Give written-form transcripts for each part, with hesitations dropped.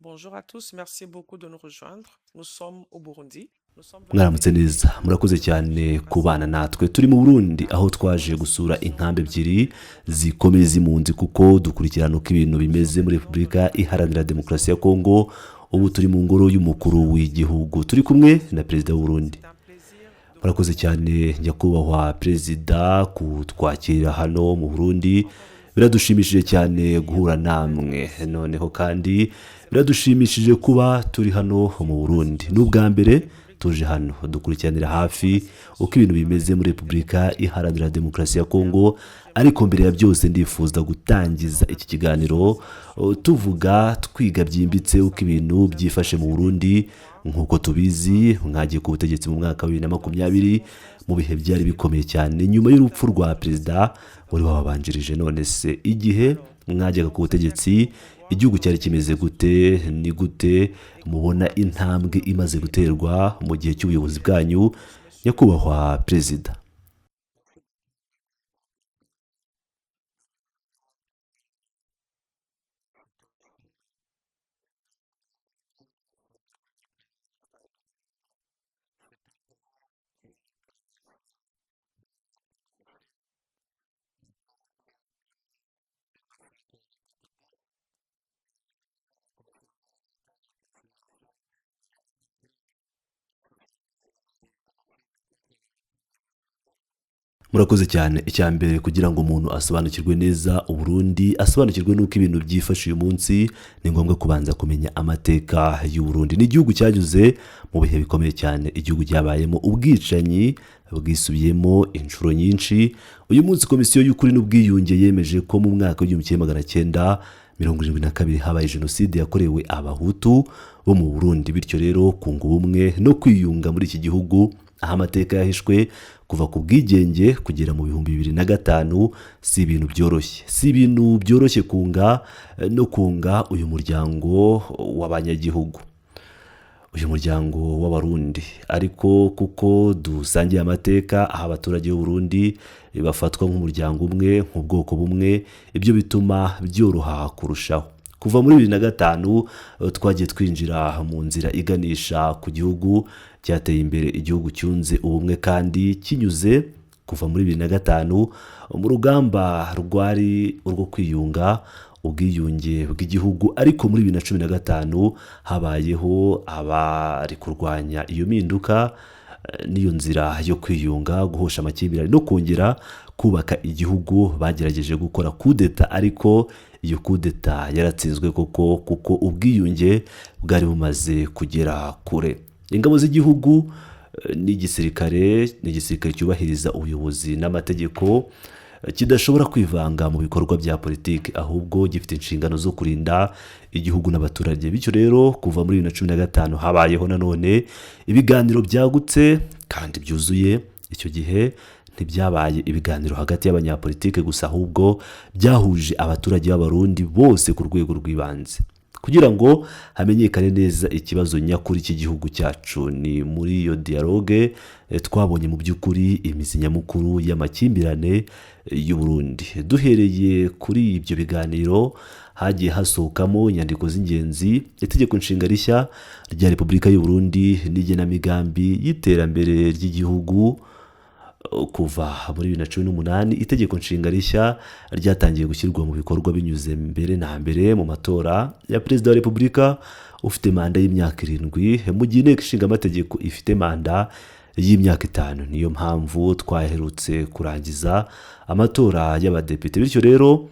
Bonjour à tous, merci beaucoup de nous rejoindre. Nous sommes au Burundi. mwaramutse neza murakoze cyane kubana natwe turi mu Burundi aho twaje gusura inkambi ebyiri zikomeye z'impunzi kuko dukurikirana uko ibintu bimeze muri Repubulika Iharanira Demokarasi ya Kongo. Ubu turi mu ngoro y'umukuru w'igihugu turi kumwe na perezida w'u Burundi. C'est un plaisir de vous Murakoze cyane nyakubahwa perezida kutwakira hano mu Burundi. Biradushimishije cyane guhura namwe noneho kandi biradushimishije kuba turi hano mu Burundi. N'ubwa mbere tuje hano dukurikiranira hafi uko ibintu bimeze muri Repubulika Iharanira Demokarasi ya Kongo, ariko mbere ya byose ndifuza gutangiza iki kiganiro tuvuga twiga byimbitse uko ibintu byifashe mu Burundi. Nk'uko tubizi mwagiye ku butegetsi mu mwaka wa 2020 mu bihe byari bikomeye cyane nyuma y'urupfu rwa perezida wari wababanjirije. None se igihe mwajyaga ku butegetsi igihugu cyari kimeze gute? Ni gute mubona intambwe imaze guterwa mu gihe cy'ubuyobozi bwanyu nyakubahwa perezida? Murakoze cyane. Icya mbere kugira ngo umuntu asobanukirwe neza Uburundi, asobanukirwe n'uko ibintu byifashe uyu munsi, ni ngombwa kubanza kumenya amateka y'u Burundi. Ni igihugu cyanyuze mu bihe bikomeye cyane, igihugu cyabayemo ubwicanyi bwisubiyemo inshuro nyinshi. Uyu munsi komisiyo y'ukuri n'ubwiyunge yemeje ko mu mwaka w'1972 habaye jenoside yakorewe abahutu bo mu Burundi, bityo rero kunga ubumwe no kwiyunga muri iki gihugu aho amateka yahishwe kuva ku bwigenge kugera mu 2005 si ibintu byoroshye. Si ibintu byoroshye kunga no kunga uyu muryango w'abanyagihugu, uyu muryango w'abarundi, ariko kuko dusangiye amateka aho abaturage b'u Burundi bafatwa nk'umuryango umwe, nk'ubwoko bumwe, ibyo bituma byoroha kurushaho. Kuva muri 2005 twagiye twinjira mu nzira iganisha ku gihugu cyateye imbere, igihugu cyunze ubumwe kandi kinyuze kuva muri 2005 mu rugamba rwari urwo kwiyunga, ubwiyunge bw'igihugu. Ariko muri 2015 habayeho abari kurwanya iyo mpinduka n'iyo nzira yo kwiyunga, guhosha amakimbirane no kongera kubaka igihugu. Bagerageje gukora kudeta, ariko iyo kudeta yaratsinzwe kuko ubwiyunge bwari bumaze kugera kure. Ingabo z'igihugu n'igisirikare cyubahiriza ubuyobozi n'amategeko, kidashobora kwivanga mu bikorwa bya politiki, ahubwo gifite inshingano zo kurinda igihugu n'abaturage. Bityo rero kuva muri 2015 habayeho nanone ibiganiro byagutse kandi byuzuye. Icyo gihe ntibyabaye ibiganiro hagati y'abanyapolitike gusa, ahubwo byahuje abaturage b'abarundi bose ku rwego rw'ibanze kugira ngo hamenyekane neza ikibazo nyakuri cy'igihugu cyacu. Ni muri iyo dialogue twabonye mu by'ukuri imizi nyamukuru y'amakimbirane y'u Burundi. Duhereye kuri ibyo biganiro hagiye hasohokamo inyandiko z'ingenzi, itegeko nshinga rishya rya Repubulika y'u Burundi n'igenamigambi y'iterambere ry'igihugu. Kuva muri 2018 itegeko nshinga rishya ryatangiye gushyirwa mu bikorwa binyuze mbere na mbere mu matora ya perezida wa Repubulika ufite manda y'imyaka 7, mu gihe inteko ishinga amategeko ifite manda y'imyaka 5. Niyo mpamvu twaherutse kurangiza amatora y'abadepite. Bityo rero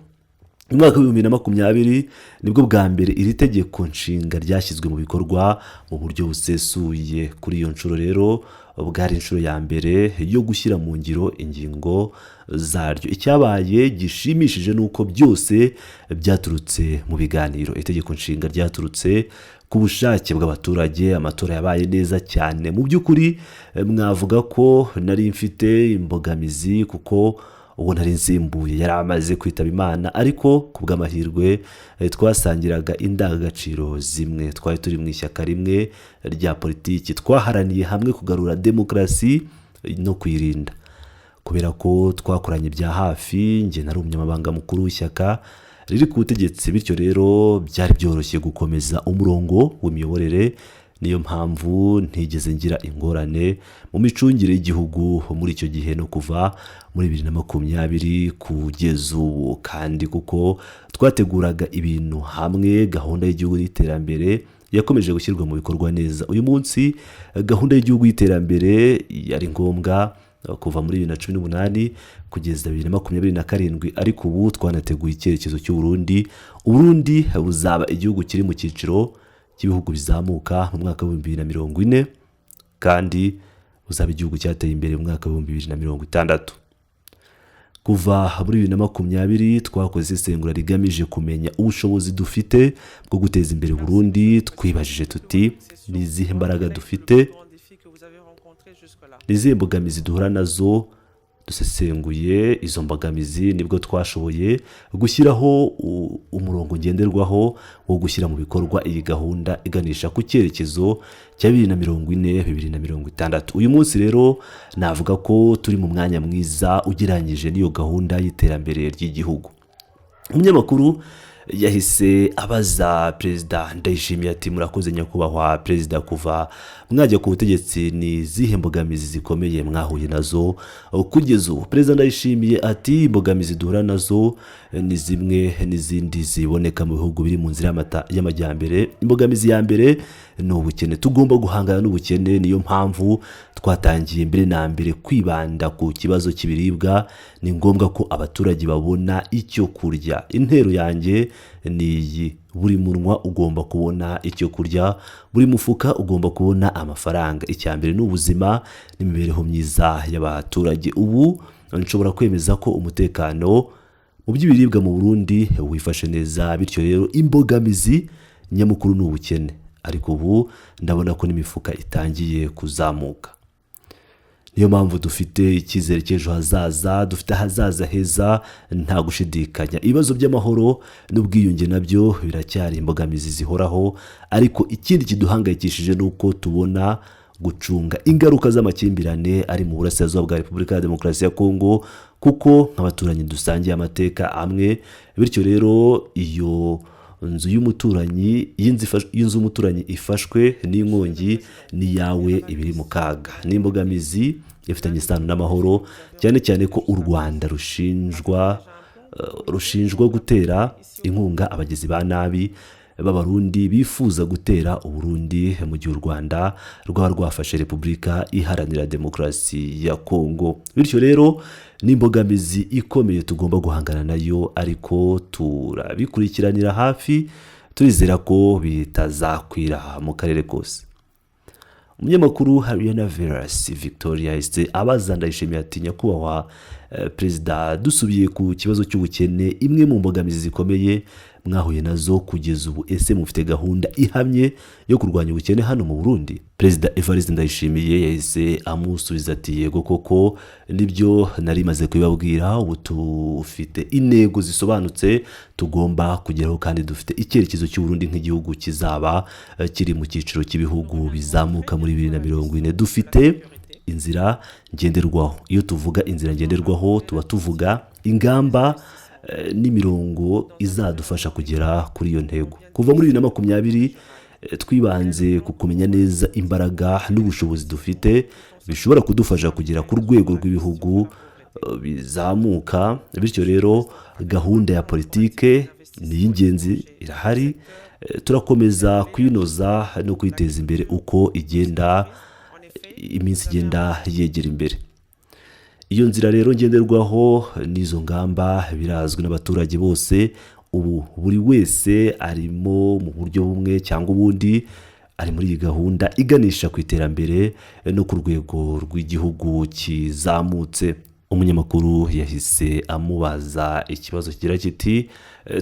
mu mwaka wa 2020 nibwo bwa mbere iri tegeko nshinga ryashyizwe mu bikorwa mu buryo busesuye. Kuri iyo nshuro rero bwari inshuro ya mbere yo gushyira mu ngiro ingingo zaryo. Icyabaye gishimishije nuko byose byaturutse mu biganiro. Itegeko nshinga ryaturutse ku bushake bw'abaturage. Amatora yabaye neza cyane. Mu by'ukuri mwavuga ko nari mfite imbogamizi kuko uwo nari nsimbuye yari amaze kwitaba Imana, ariko kubw'amahirwe twasangiraga indangagaciro zimwe, twari turi mu ishyaka rimwe rya politiki, twaharaniye hamwe kugarura demokarasi no kwirinda. Kubera ko twakoranye bya hafi, nge nari umunyamabanga mukuru w'ishyaka riri ku butegetsi, bityo rero byari byoroshye gukomeza umurongo w'imiyoborere. Niyo mpamvu ntigeze ngira ingorane mu micungire y'igihugu muri icyo gihe no kuva muri 2020 kugeza ubu, kandi kuko twateguraga ibintu hamwe, gahunda y'igihugu y'iterambere yakomeje gushyirwa mu bikorwa neza. Uyu munsi gahunda y'igihugu y'iterambere yari ngombwa kuva muri 2018 kugeza 2027, ariko ubu twanateguye icyerekezo cy'Uburundi. Uburundi buzaba igihugu kiri mu cyiciro cy'ibihugu bizamuka mu mwaka wa 2040, kandi buzaba igihugu cyateye imbere mu mwaka wa 2060. Kuva muri 2020 twakoze isesengura rigamije kumenya ubushobozi dufite bwo guteza imbere Burundi. Twibajije tuti ni izihe mbaraga dufite, ni izihe mbogamizi duhura nazo. Dusesenguye izo mbogamizi nibwo twashoboye gushyiraho umurongo ngenderwaho wo gushyira mu bikorwa iyi gahunda iganisha ku cyerekezo cya 2040-2060. Uyu munsi rero navuga ko turi mu mwanya mwiza ugereranyije n'iyo gahunda y'iterambere ry'igihugu. Umunyamakuru yahise abaza Perezida Ndayishimiye ati murakoze nyakubahwa Perezida, kuva mwajya ku butegetsi ni zihe mbogamizi zikomeye mwahuye nazo kugeza ubu? Perezida Ndayishimiye ati imbogamizi duhura nazo ni zimwe n'izindi ziboneka mu bihugu biri mu nzira y'amajyambere. Imbogamizi ya mbere ni ubukene. Tugomba guhangana n'ubukene, niyo mpamvu twatangiye mbere na mbere kwibanda ku kibazo cy'ibiribwa. Ni ngombwa ko abaturage babona icyo kurya. Intero yanjye ni iyi: buri munwa ugomba kubona icyo kurya, buri mufuka ugomba kubona amafaranga. Icya mbere ni ubuzima n'imibereho myiza y'abaturage. Ubu nshobora kwemeza ko umutekano mu by'ibiribwa mu Burundi wifashe neza, bityo rero imbogamizi nyamukuru ni ubukene, ariko ubu ndabona ko n'imifuka itangiye kuzamuka. Niyo mpamvu dufite icyizere cy'ejo hazaza, dufite ahazaza heza nta gushidikanya. Ibibazo by'amahoro n'ubwiyunge nabyo biracyari imbogamizi zihoraho, ariko ikindi kiduhangayikishije ni uko tubona gucunga ingaruka z'amakimbirane ari mu burasirazuba bwa Repubulika ya Demokarasi ya Kongo, kuko nk'abaturanyi dusangiye amateka amwe. Bityo rero iyo inzu y'umuturanyi ifashwe n'inkongi ni yawe ibiri mu kaga. N'imbogamizi ifitanye isano n'amahoro, cyane cyane ko u Rwanda rushinjwa gutera inkunga abagizi ba nabi b'Abarundi bifuza gutera Uburundi mu gihe u Rwanda rwaba rwafashe Repubulika Iharanira Demokarasi ya Kongo. Bityo rero n'imbogamizi ikomeye tugomba guhangana nayo, ariko turabikurikiranira hafi, turizera ko bitazakwira mu karere kose. Umunyamakuru Harriana Veras Victoria yahise abaza Ndayishimiye ati nyakubahwa Perezida, dusubiye ku kibazo cy'ubukene, imwe mu mbogamizi zikomeye mwahuye nazo kugeza ubu, ese mufite gahunda ihamye yo kurwanya ubukene hano mu Burundi? Perezida Evariste Ndayishimiye yahise amusubiza ati yego koko nibyo nari maze kubibabwira, ubu tufite intego zisobanutse tugomba kugeraho, kandi dufite icyerekezo cy'Uburundi nk'igihugu kizaba kiri mu cyiciro cy'ibihugu bizamuka muri 2040. Dufite inzira ngenderwaho. Iyo tuvuga inzira ngenderwaho tuba tuvuga ingamba n'imirongo izadufasha kugera kuri iyo ntego. Kuva muri 2020 twibanze ku kumenya neza imbaraga n'ubushobozi dufite bishobora kudufasha kugera ku rwego rw'ibihugu bizamuka. Bityo rero gahunda ya politike ni y'ingenzi, irahari. Turakomeza kwinoza no kwiteza imbere uko iminsi igenda yegera imbere. Iyo nzira rero ngenderwaho n'izo ngamba birazwi n'abaturage bose. Ubu buri wese arimo mu buryo bumwe cyangwa ubundi, ari muri iyi gahunda iganisha ku iterambere no ku rwego rw'igihugu kizamutse. Umunyamakuru yahise amubaza ikibazo kigira kiti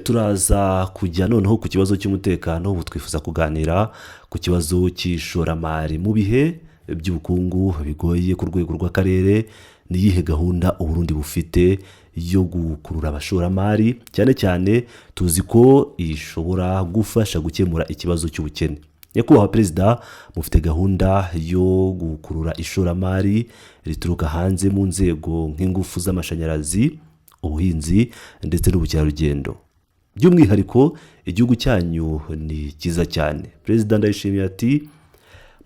turaza kujya noneho ku kibazo cy'umutekano. Ubu twifuza kuganira ku kibazo cy'ishoramari mu bihe by'ubukungu bigoye ku rwego rw'akarere. Ni iyihe gahunda Uburundi bufite yo gukurura abashoramari? Cyane cyane tuzi ko ishobora gufasha gukemura ikibazo cy'ubukene. Nyakubahwa Perezida, mufite gahunda yo gukurura ishoramari rituruka hanze mu nzego nk'ingufu z'amashanyarazi, ubuhinzi ndetse n'ubukerarugendo. by'umwihariko igihugu cyanyu ni cyiza cyane. Perezida Ndayishimiye ati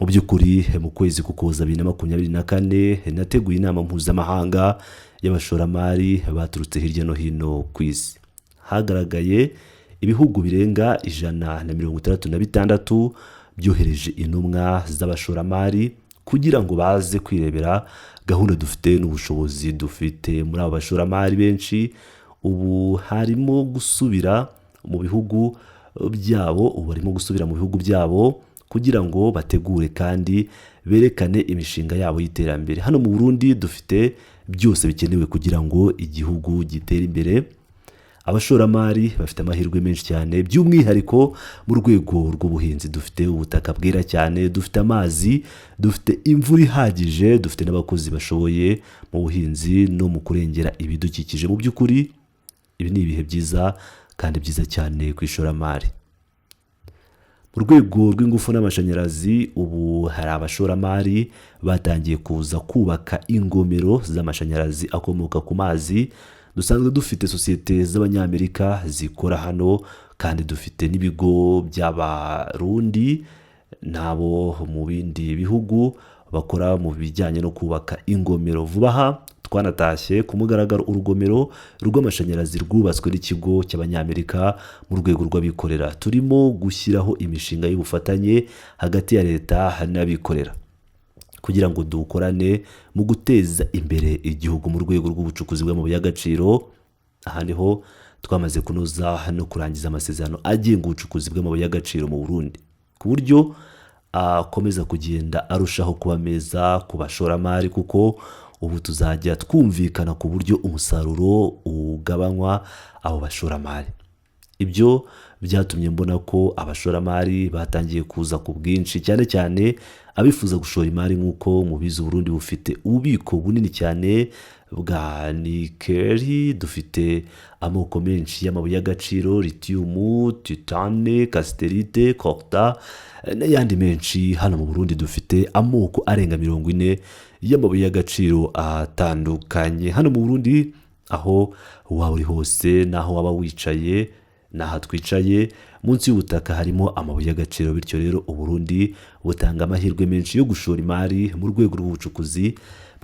mu by'ukuri mu kwezi k'Ukuboza 2024 nateguye inama mpuzamahanga y'abashoramari baturutse hirya no hino ku isi. Hagaragaye ibihugu birenga 166 byohereje intumwa z'abashoramari kugira ngo baze kwirebera gahunda dufite n'ubushobozi dufite muri abo bashoramari benshi. Ubu harimo gusubira mu bihugu byabo, kugira ngo bategure kandi berekane imishinga yabo y'iterambere. Hano mu Burundi dufite byose bikenewe kugira ngo igihugu gitere imbere. Abashoramari bafite amahirwe menshi cyane, by'umwihariko mu rwego rw'ubuhinzi. Dufite ubutaka bwera cyane, dufite amazi, dufite imvura ihagije, dufite n'abakozi bashoboye mu buhinzi no mu kurengera ibidukikije. Mu by'ukuri ibi ni ibihe byiza kandi byiza cyane ku ishoramari. Mu rwego rw'ingufu n'amashanyarazi, ubu hari abashoramari batangiye kuza kubaka ingomero z'amashanyarazi akomoka ku mazi. Dusanzwe dufite sosiyete z'abanyamerika zikora hano, kandi dufite n'ibigo by'abarundi nabo mu bindi bihugu bakora mu bijyanye no kubaka ingomero. Vuba aha twanatashye ku mugaragaro urugomero rw'amashanyarazi rwubatswe n'ikigo cy'abanyamerika mu rwego rw'abikorera. Turimo gushyiraho imishinga y'ubufatanye hagati ya leta n'abikorera kugira ngo dukorane mu guteza imbere igihugu mu rwego rw'ubucukuzi bw'amabuye y'agaciro. Aha niho twamaze kunoza no kurangiza amasezerano agenga ubucukuzi bw'amabuye y'agaciro mu Burundi, ku buryo akomeza kugenda arushaho kuba meza ku bashoramari, kuko ubu tuzajya twumvikana ku buryo umusaruro ugabanywa abo bashoramari. Ibyo byatumye mbona ko abashoramari batangiye kuza ku bwinshi, cyane cyane abifuza gushora imari. Nk'uko mubizi, Burundi bufite ububiko bunini cyane bwa nikeli. Dufite amoko menshi y'amabuye y'agaciro, lithium, titane, casterite, coltan n'ayandi menshi. Hano mu Burundi dufite amoko arenga 40 y'amabuye y'agaciro atandukanye. Hano mu Burundi aho waba uri hose, naho waba wicaye, naha twicaye munsi y'ubutaka harimo amabuye y'agaciro. Bityo rero Uburundi butanga amahirwe menshi yo gushora imari mu rwego rw'ubucukuzi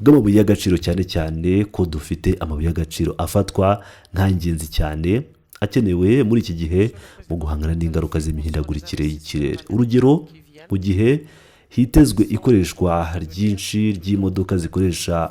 bw'amabuye y'agaciro, cyane cyane ko dufite amabuye y'agaciro afatwa nk'ingenzi cyane, akenewe muri iki gihe mu guhangana n'ingaruka z'imihindagurikire y'ikirere. Urugero, mu gihe hitezwe ikoreshwa ryinshi ry'imodoka zikoresha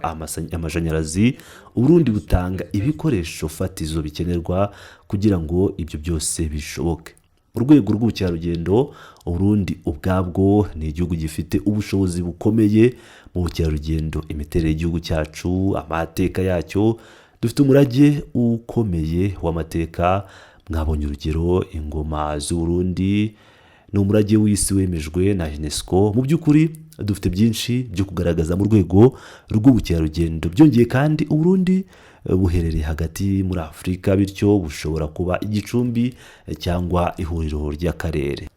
amashanyarazi, Uburundi butanga ibikoresho fatizo bikenerwa kugira ngo ibyo byose bishoboke. Mu rwego rw'ubukerarugendo, Uburundi ubwabwo ni igihugu gifite ubushobozi bukomeye mu bukerarugendo. Imiterere y'igihugu cyacu, amateka yacyo, dufite umurage ukomeye w'amateka. Mwabonye urugero, ingoma z'Uburundi ni umurage w'isi wemejwe na UNESCO. Mu by'ukuri dufite byinshi byo kugaragaza mu rwego rw'ubukerarugendo. Byongeye kandi Uburundi buherereye hagati muri Afurika, bityo bushobora kuba igicumbi cyangwa ihuriro ry'akarere.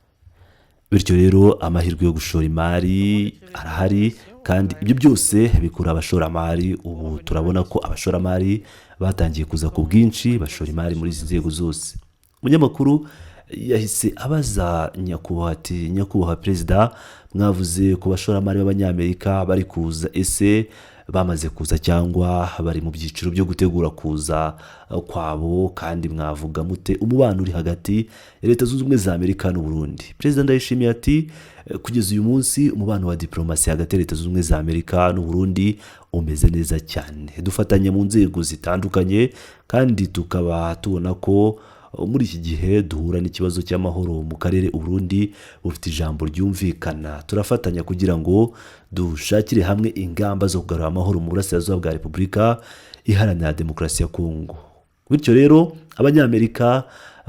Bityo rero amahirwe yo gushora imari arahari, kandi ibyo byose bikura abashoramari. Ubu turabona ko abashoramari batangiye kuza ku bwinshi, bashora imari muri izi nzego zose. Umunyamakuru yahise abaza nyakubahwa perezida, mwavuze ku bashoramari b'abanyamerika bari kuza, ese bamaze kuza cyangwa bari mu byiciro byo gutegura kuza kwabo, kandi mwavuga mute umubano uri hagati ya Leta Zunze Ubumwe za Amerika n'u Burundi? Perezida Ndayishimiye ati kugeza uyu munsi umubano wa diplomasi hagati ya Leta Zunze Ubumwe za Amerika n'u Burundi umeze neza cyane. Dufatanya mu nzego zitandukanye, kandi tukaba tubona ko muri iki gihe duhura n'ikibazo cy'amahoro mu karere. Uburundi bufite ijambo ryumvikana. Turafatanya kugira ngo dushakire hamwe ingamba zo kugarura amahoro mu burasirazuba bwa Repubulika Iharanira Demokarasi ya Kongo. Bityo rero abanyamerika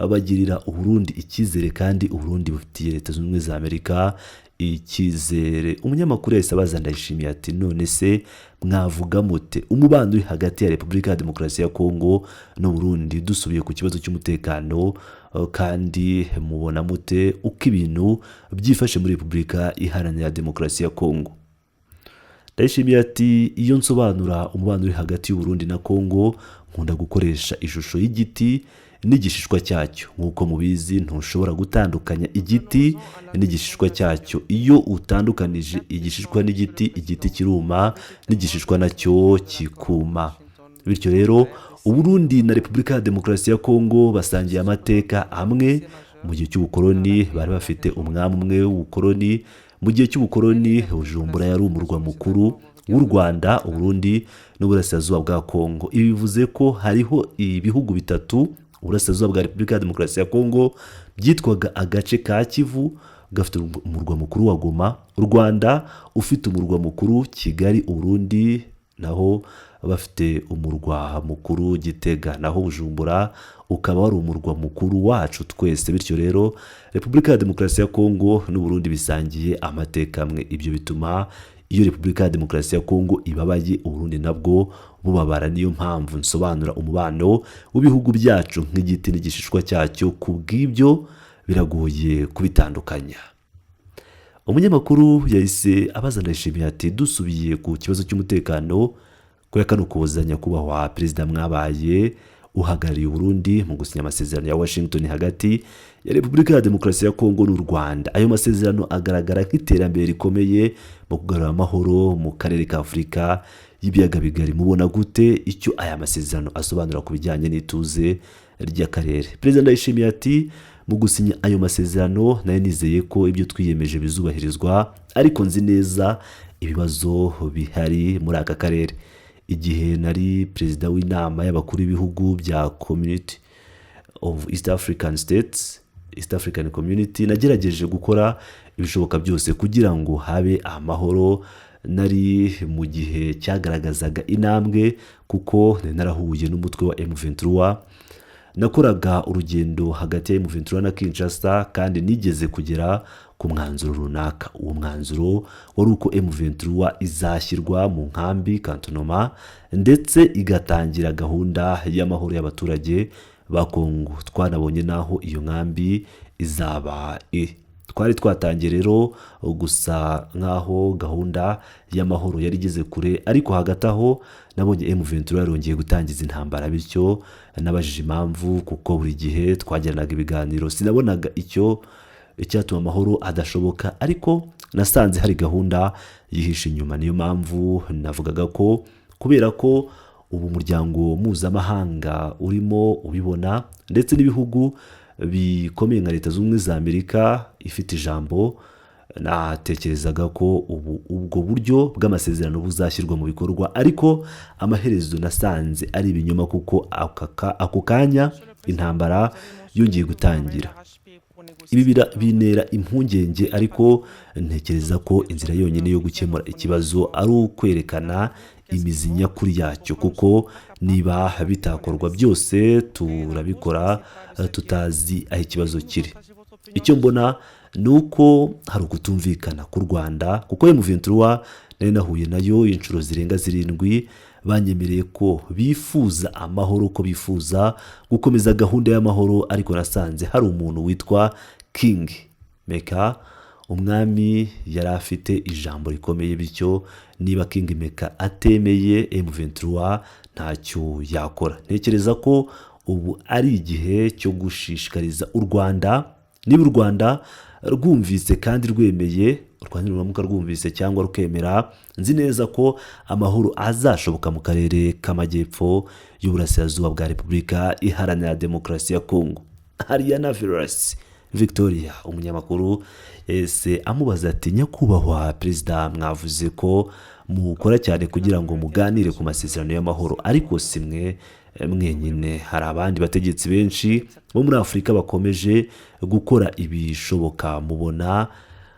bagirira Uburundi icyizere, kandi Uburundi bufitiye Leta Zunze Ubumwe za Amerika icyizere. Umunyamakuru yahise abaza Ndayishimiye ati none se mwavuga mute umubano uri hagati ya Repubulika ya Demokarasi ya Kongo n'u Burundi, dusubiye ku kibazo cy'umutekano, kandi mubona mute uko ibintu byifashe muri Repubulika Iharanira Demokarasi ya Kongo? Ndayishimiye ati iyo nsobanura umubano uri hagati y'u Burundi na Kongo, nkunda gukoresha ishusho y'igiti n'igishishwa cyacyo. Nk'uko mubizi ntushobora gutandukanya igiti n'igishishwa cyacyo. Iyo utandukanije igishishwa n'igiti, igiti kiruma n'igishishwa nacyo kikuma. Bityo rero Uburundi na Repubulika ya Demokarasi ya Kongo basangiye amateka amwe. Mu gihe cy'ubukoloni bari bafite umwami umwe w'ubukoloni. Mu gihe cy'ubukoloni Bujumbura yari umurwa mukuru w'u Rwanda, Uburundi n'Uburasirazuba bwa Kongo. Ibi bivuze ko hariho ibihugu bitatu, Uburasirazuba bwa Repubulika ya Demokarasi ya Kongo byitwaga agace ka Kivu gafite umurwa mukuru wa Goma, u Rwanda ufite umurwa mukuru Kigali, Uburundi naho bafite umurwa mukuru Gitega, naho Bujumbura ukaba wari umurwa mukuru wacu twese. Bityo rero Repubulika ya Demokarasi ya Kongo n'Uburundi bisangiye amateka amwe. Ibyo bituma iyo Repubulika ya Demokarasi ya Kongo ibabaye, Uburundi nabwo bubabara. Niyo mpamvu nsobanura umubano w'ibihugu byacu nk'igiti n'igishishwa cyacyo. Kubw'ibyo biragoye kubitandukanya. Umunyamakuru yahise abaza Ndayishimiye ati dusubiye ku kibazo cy'umutekano ko yakanukuzanya kubahwa perezida mwabaye uhagarariye Burundi mu gusinya amasezerano ya Washington hagati ya Repubulika ya Demokarasi ya Kongo n'u Rwanda. Ayo masezerano agaragara nk'iterambere rikomeye mu kugarura amahoro mu karere ka Afurika y'ibiyaga bigari. Mubona gute icyo aya masezerano asobanura ku bijyanye n'ituze ry'akarere? Perezida Ndayishimiye ati mu gusinya ayo masezerano nayo nizeye ko ibyo twiyemeje bizubahirizwa, ariko nzi neza ibibazo bihari muri aka karere. Igihe nari perezida w'inama y'abakuru b'ibihugu bya Community of East African States, East African Community, nagerageje gukora ibishoboka byose kugira ngo habe amahoro. Nari mu gihe cyagaragazaga intambwe kuko narahuye n'umutwe wa M23. Nakoraga urugendo hagati ya M23 na Kinshasa kandi nigeze kugera ku mwanzuro runaka. Uwo mwanzuro wari uko M23 izashyirwa mu nkambi kantonoma ndetse igatangira gahunda y'amahoro y'abaturage ba Kongo. Twanabonye naho iyo nkambi izaba twari twatangiye rero gusa nkaho gahunda y'amahoro yari igeze kure, ariko hagati aho nabonye M23 yarongeye gutangiza intambara. Bityo nabajije impamvu, kuko buri gihe twagiranaga ibiganiro sinabonaga icyatuma amahoro adashoboka, ariko nasanze hari gahunda yihishe inyuma. Niyo mpamvu navugaga ko kubera ko ubu muryango mpuzamahanga urimo ubibona ndetse n'ibihugu bikomeye nka Leta Zunze Ubumwe za Amerika ifite ijambo, natekerezaga ko ubwo buryo bw'amasezerano buzashyirwa mu bikorwa, ariko amaherezo nasanze ari ibinyoma, kuko ako kanya intambara yongeye gutangira. Ibi binera impungenge, ariko ntekereza ko inzira yonyine yo gukemura ikibazo ari ukwerekana imizi nyakuri yacyo, kuko niba bitakorwa byose turabikora tutazi aho ikibazo kiri. Icyo mbona ni uko hari ukutumvikana ku Rwanda, kuko M23 nari nahuye nayo inshuro zirenga 7 banyemereye ko bifuza amahoro, ko bifuza gukomeza gahunda y'amahoro, ariko nasanze hari umuntu witwa King Meka, umwami yari afite ijambo rikomeye. Bityo niba King Meka atemeye M23 ntacyo yakora. Ntekereza ko ubu ari igihe cyo gushishikariza u Rwanda. Niba u Rwanda rwumvise kandi rwemeye, u Rwanda ruramuka rwumvise cyangwa rukemera, nzi neza ko amahoro azashoboka mu karere k'amajyepfo y'Uburasirazuba bwa Repubulika Iharanira Demokarasi ya Kongo. Ariana Virus Victoria, umunyamakuru, ese amubaza ati nyakubahwa perezida, mwavuze ko mukora cyane kugira ngo muganire ku masezerano y'amahoro, ariko simwe mwenyine, hari abandi bategetsi benshi bo muri Afurika bakomeje gukora ibishoboka. Mubona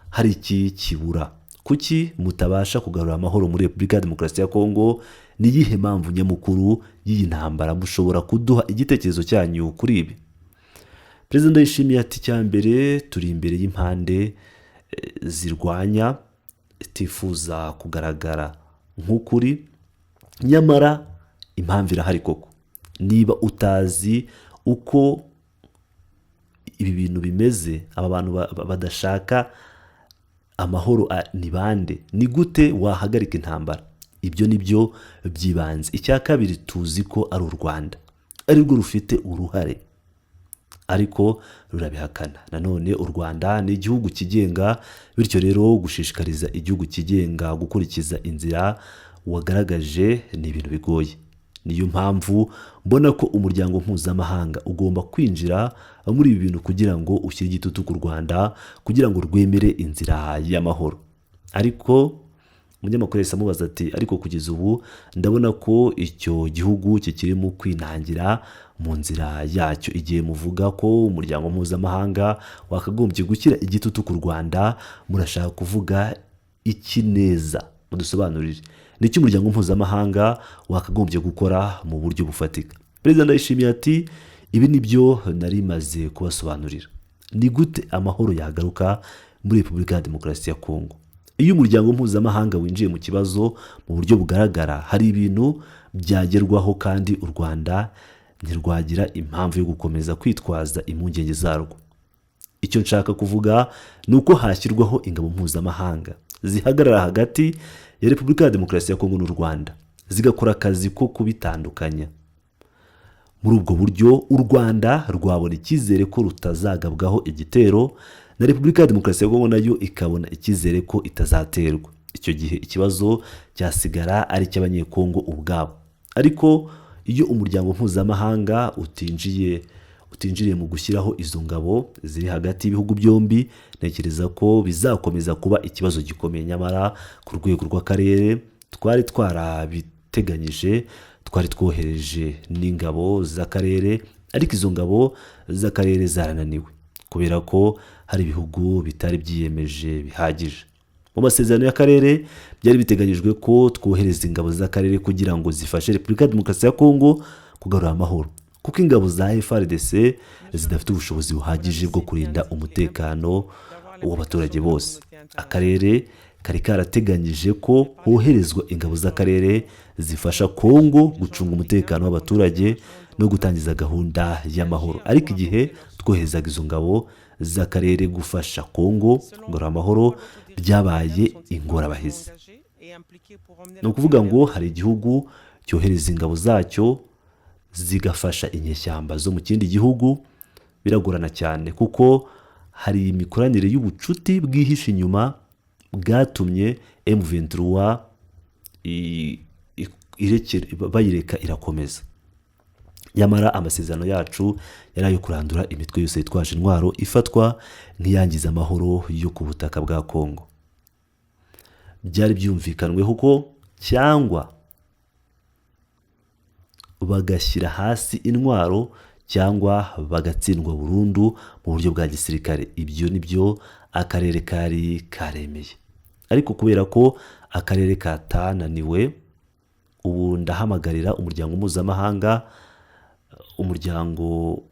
hari iki kibura? Kuki mutabasha kugarura amahoro muri Repubulika ya Demokarasi ya Kongo? Ni iyihe mpamvu nyamukuru y'iyi ntambara? Mushobora kuduha igitekerezo cyanyu kuri ibi? Perezida Ndayishimiye ati cyambere turi imbere y'impande zirwanya, tifuza kugaragara nk'ukuri, nyamara impamvu irahari koko. Niba utazi uko ibi bintu bimeze, aba bantu badashaka amahoro ni bande? Ni gute wahagarika intambara? Ibyo nibyo byibanze. Icya kabiri, tuzi ko ari u Rwanda ari rwo rufite uruhare ariko rurabihakana. Nanone u Rwanda ni igihugu kigenga, bityo rero gushishikariza igihugu kigenga gukurikiza inzira wagaragaje ni ibintu bigoye. Niyo mpamvu mbona ko umuryango mpuzamahanga ugomba kwinjira muri ibi bintu kugira ngo ushyire igitutu ku Rwanda kugira ngo rwemere inzira y'amahoro. Ariko umunyamakuru yahise amubaza ati ariko kugeza ubu ndabona ko icyo gihugu kikirimo kwinangira mu nzira yacyo, igihe muvuga ko umuryango mpuzamahanga wakagombye gushyira igitutu ku Rwanda, murashaka kuvuga iki neza? Mudusobanurire n'icyo umuryango mpuzamahanga wakagombye gukora mu buryo bufatika. Perezida Ndayishimiye ati ibi nibyo nari maze kubasobanurira. Ni gute amahoro yagaruka muri Repubulika ya Demokarasi ya Kongo? Iyo umuryango mpuzamahanga winjiye mu kibazo mu buryo bugaragara, hari ibintu byagerwaho kandi u Rwanda ntirwagira impamvu yo gukomeza kwitwaza impungenge zarwo. Icyo nshaka kuvuga ni uko hashyirwaho ingabo mpuzamahanga zihagarara hagati ya Repubulika ya Demokarasi ya Kongo n'u Rwanda, zigakora akazi ko kubitandukanya. Muri ubwo buryo u Rwanda rwabona icyizere ko rutazagabwaho igitero, na Repubulika ya Demokarasi ya Kongo nayo ikabona icyizere ko itazaterwa. Icyo gihe ikibazo cyasigara ari icy'abanyekongo ubwabo. Ariko iyo umuryango mpuzamahanga utinjiriye mu gushyiraho izo ngabo ziri hagati y'ibihugu byombi, ntekereza ko bizakomeza kuba ikibazo gikomeye. Nyamara ku rwego rw'akarere twari twarabiteganyije, twari twohereje n'ingabo z'akarere, ariko izo ngabo z'akarere zarananiwe kubera ko hari ibihugu bitari byiyemeje bihagije. Mu masezerano y'akarere byari biteganyijwe ko twohereza ingabo z'akarere kugira ngo zifashe Repubulika ya Demokarasi ya Kongo kugarura amahoro, kuko ingabo za FARDC zidafite ubushobozi buhagije bwo kurinda umutekano w'abaturage bose. Akarere kari karateganyije ko hoherezwa ingabo z'akarere zifasha Kongo gucunga umutekano w'abaturage no gutangiza gahunda y'amahoro. Ariko igihe twoherezaga izo ngabo z'akarere gufasha Kongo kugarura amahoro, byabaye ingorabahizi. Ni ukuvuga ngo hari igihugu cyohereza ingabo zacyo zigafasha inyeshyamba zo mu kindi gihugu, biragorana cyane kuko hari imikoranire y'ubucuti bwihishe inyuma bwatumye M23 bayireka irakomeza. Nyamara amasezerano yacu yari ayo kurandura imitwe yose yitwaje intwaro ifatwa nk'iyangiza amahoro yo ku butaka bwa Kongo. Byari byumvikanweho ko cyangwa bagashyira hasi intwaro cyangwa bagatsindwa burundu mu buryo bwa gisirikare. Ibyo nibyo akarere kari karemeye. Ariko kubera ko akarere katananiwe, ubu ndahamagarira umuryango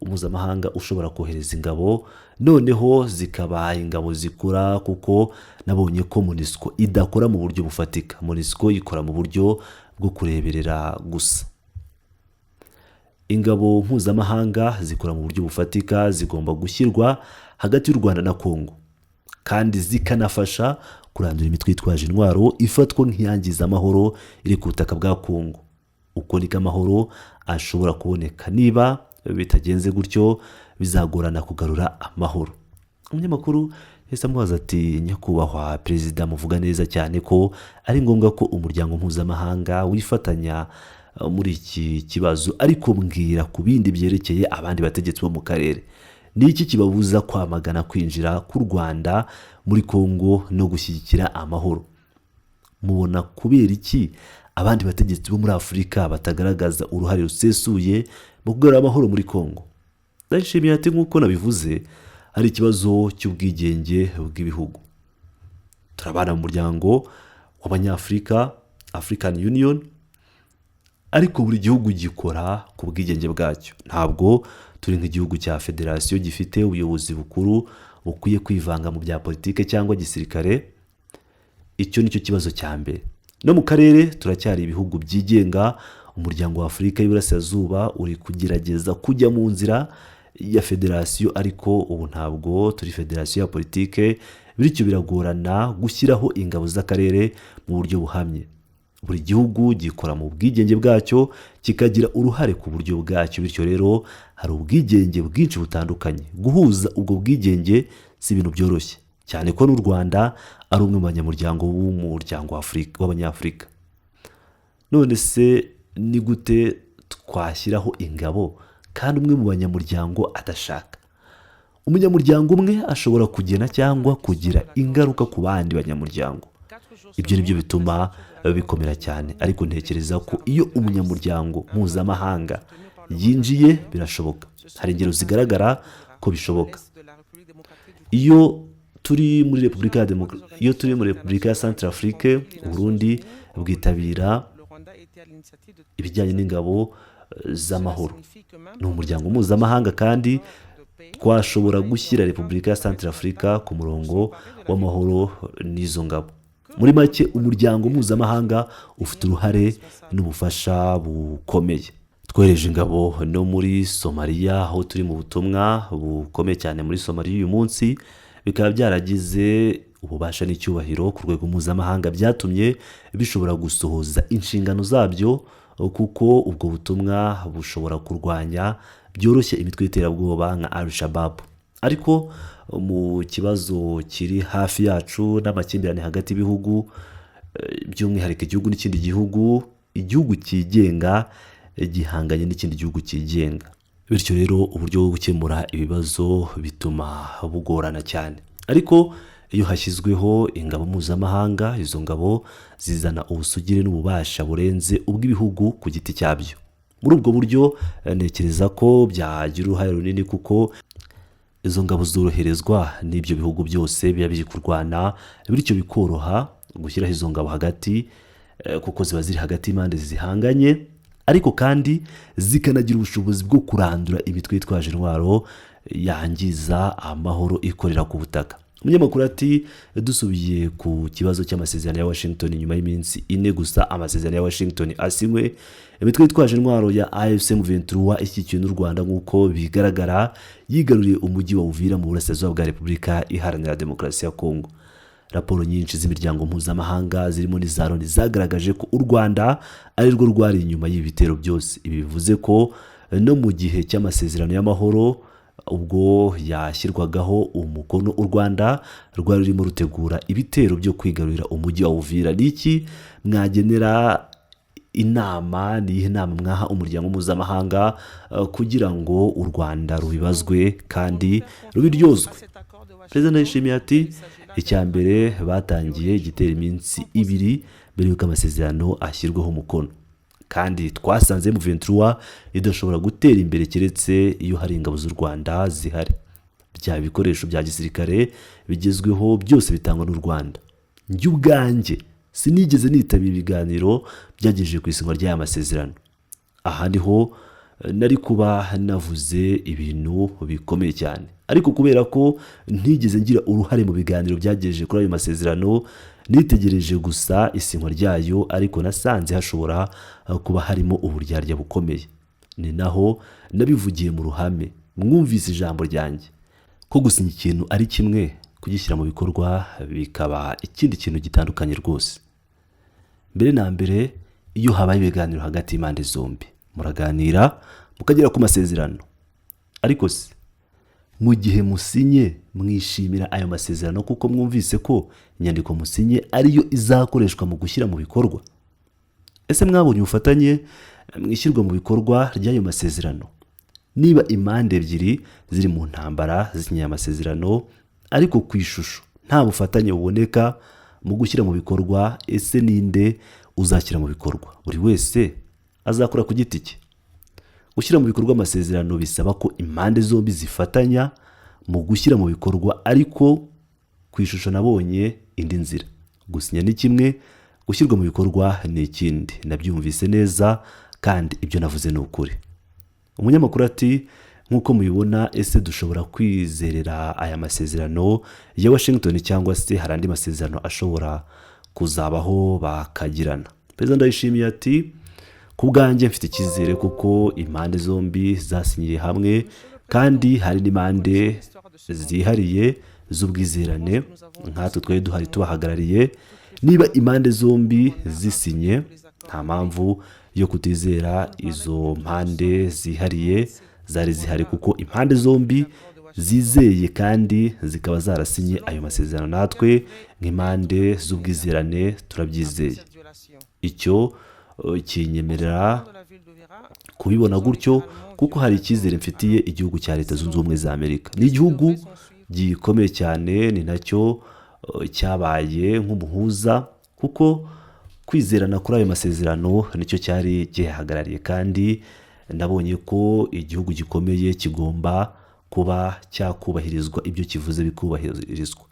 mpuzamahanga ushobora kohereza ingabo, noneho zikaba ingabo zikora, kuko nabonye ko MONUSCO idakora mu buryo bufatika. MONUSCO ikora mu buryo bwo kureberera gusa. Ingabo mpuzamahanga zikora mu buryo bufatika, zigomba gushyirwa hagati y'u Rwanda na Kongo kandi zikanafasha kurandura imitwe yitwaje intwaro ifatwa nk'iyangiza amahoro iri ku butaka bwa Kongo. Uko niko amahoro ashobora kuboneka. Niba bitagenze gutyo, bizagorana kugarura amahoro. Umunyamakuru yahise amubaza ati nyakubahwa perezida, muvuga neza cyane ko ari ngombwa ko umuryango mpuzamahanga wifatanya muri iki kibazo, ariko mbwira ku bindi byerekeye abandi bategetsi bo mu karere. Ni iki kibabuza kwamagana kwinjira k'u Rwanda muri Kongo no gushyigikira amahoro? Mubona kubera iki abandi bategetsi bo muri Afurika batagaragaza uruhare rusesuye mu kugarura amahoro muri Kongo? Ndayishimiye ati nk'uko nabivuze, hari ikibazo cy'ubwigenge bw'ibihugu. Turabana mu muryango w'Abanyafurika, African Union, ariko buri gihugu gikora ku bwigenge bwacyo. Ntabwo turi nk'igihugu cya federasiyo gifite ubuyobozi bukuru bukwiye kwivanga mu bya politike cyangwa gisirikare. Icyo nicyo kibazo cya mbere. No mu karere turacyari ibihugu byigenga. Umuryango wa Afurika y'Iburasirazuba uri kugerageza kujya mu nzira ya federasiyo, ariko ubu ntabwo turi federasiyo ya politike, bityo biragorana gushyiraho ingabo z'akarere mu buryo buhamye. buri gihugu gikora mu bwigenge bwacyo kikagira uruhare ku buryo bwacyo, bityo rero hari ubwigenge bwinshi butandukanye. Guhuza ubwo bwigenge si ibintu byoroshye, cyane ko n'u Rwanda ari umwe mu banyamuryango w'umuryango w'Abanyafurika. None se ni gute twashyiraho ingabo kandi umwe mu banyamuryango adashaka? Umunyamuryango umwe ashobora kugena cyangwa kugira ingaruka ku bandi banyamuryango. Ibyo nibyo bituma bikomera cyane, ariko ntekereza ko iyo umunyamuryango mpuzamahanga yinjiye birashoboka. Hari ingero zigaragara ko bishoboka. Iyo turi muri Repubulika ya Centrafrique, Burundi bwitabira ibijyanye n'ingabo z'amahoro. Ni umuryango mpuzamahanga kandi twashobora gushyira Repubulika ya Centrafrique ku murongo w'amahoro n'izo ngabo. Muri make, umuryango mpuzamahanga ufite uruhare n'ubufasha bukomeye. Twohereje ingabo no muri Somalia, aho turi mu butumwa bukomeye cyane muri Somalia uyu munsi. Bikaba byaragize ububasha n'icyubahiro ku rwego mpuzamahanga, byatumye bishobora gusohoza inshingano zabyo, kuko ubwo butumwa bushobora kurwanya byoroshye imitwe y'iterabwoba nka Al-Shabaab. Ariko mu kibazo kiri hafi yacu n'amakimbirane hagati y'ibihugu, by'umwihariko igihugu n'ikindi gihugu, igihugu cyigenga gihanganye n'ikindi gihugu cyigenga. Bityo rero uburyo bwo gukemura ibibazo bituma bugorana cyane. Ariko iyo hashyizweho ingabo mpuzamahanga, izo ngabo zizana ubusugire n'ububasha burenze ubw'ibihugu ku giti cyabyo. Muri ubwo buryo ntekereza ko byagira uruhare runini, kuko izo ngabo zoroherezwa n'ibyo bihugu byose biba biri kurwana, bityo bikoroha gushyiraho izo ngabo hagati, kuko ziba ziri hagati y'impande zihanganye, ariko kandi zikanagira ubushobozi bwo kurandura imitwe yitwaje intwaro yangiza amahoro ikorera ku butaka. Umunyamakuru ati, dusubiye ku kibazo cy'amasezerano ya Washington, nyuma y'iminsi 4 gusa amasezerano ya Washington asinywe, imitwe yitwaje intwaro ya AFC M23 ishyigikiwe n'u Rwanda nk'uko bigaragara yigaruriye umujyi wa Uvira mu burasirazuba bwa Repubulika Iharanira Demokarasi ya Kongo. Raporo nyinshi z'imiryango mpuzamahanga zirimo n'iza Loni zagaragaje ko u Rwanda ari rwo rwari inyuma y'ibi bitero byose. Ibi bivuze ko no mu gihe cy'amasezerano y'amahoro, ubwo yashyirwagaho umukono, u Rwanda rwari rurimo rutegura ibitero byo kwigarurira umujyi wa Uvira. Niki mwagenera inama, niyihe nama mwaha umuryango mpuzamahanga kugira ngo u Rwanda rubibazwe kandi rubiryozwe? Perezida Ndayishimiye ati, icya mbere batangiye igitero iminsi 2 mbere y'uko amasezerano ashyirwaho umukono, kandi twasanze M23 idashobora gutera imbere keretse iyo hari ingabo z'u Rwanda zihari. Bya bikoresho bya gisirikare bigezweho byose bitangwa n'u Rwanda. Njye ubwanjye sinigeze nitabira ibiganiro byagejeje ku isinywa ry'aya masezerano. Aha niho nari kuba navuze ibintu bikomeye cyane, ariko kubera ko ntigeze ngira uruhare mu biganiro byagejeje kuri ayo masezerano, nitegereje gusa isinywa ryayo, ariko nasanze hashobora kuba harimo uburyarya bukomeye. Ni naho nabivugiye mu ruhame, mwumvise ijambo ryanjye ko gusinya ikintu ari kimwe, kugishyira mu bikorwa bikaba ikindi kintu gitandukanye rwose. Mbere na mbere, iyo habaye ibiganiro hagati y'impande zombi, muraganira mukagera ku masezerano, ariko se mu gihe musinye mwishimira ayo masezerano kuko mwumvise ko inyandiko musinye ariyo izakoreshwa mu gushyira mu bikorwa? Ese mwabonye ubufatanye mwishyirwa mu bikorwa ry'ayo masezerano? Niba impande ebyiri ziri mu ntambara zisinye amasezerano, ariko ku ishusho nta bufatanye buboneka mu gushyira mu bikorwa, ese ninde uzashyira mu bikorwa? Buri wese azakora ku giti cye. Gushyira mu bikorwa amasezerano bisaba ko impande zombi zifatanya mu gushyira mu bikorwa, ariko ku ishusho nabonye indi nzira. Gusinya ni kimwe, gushyirwa mu bikorwa ni ikindi. Nabyumvise neza kandi ibyo navuze ni ukuri. Umunyamakuru ati, nk'uko mubibona, ese dushobora kwizerera aya masezerano ya Washington cyangwa se hari andi masezerano ashobora kuzabaho bakagirana? Perezida Ndayishimiye ati, ku bwanjye mfite icyizere kuko impande zombi zasinyiye hamwe, kandi hari n'impande zihariye z'ubwizerane nkatwe twari duhari tubahagarariye. niba impande zombi zisinye nta mpamvu yo kutizera izo mpande zihariye zari zihari, kuko impande zombi zizeye kandi zikaba zarasinye ayo masezerano. Natwe nk'impande z'ubwizerane turabyizeye. Icyo kinyemerera kubibona gutyo, kuko hari icyizere mfitiye igihugu cya Leta Zunze Ubumwe za Amerika. Ni igihugu gikomeye cyane, ni nacyo cyabaye nk'umuhuza, kuko kwizerana kuri ayo masezerano nicyo cyari gihagarariye, kandi nabonye ko igihugu gikomeye kigomba kuba cyakubahirizwa, ibyo kivuze bikubahirizwa.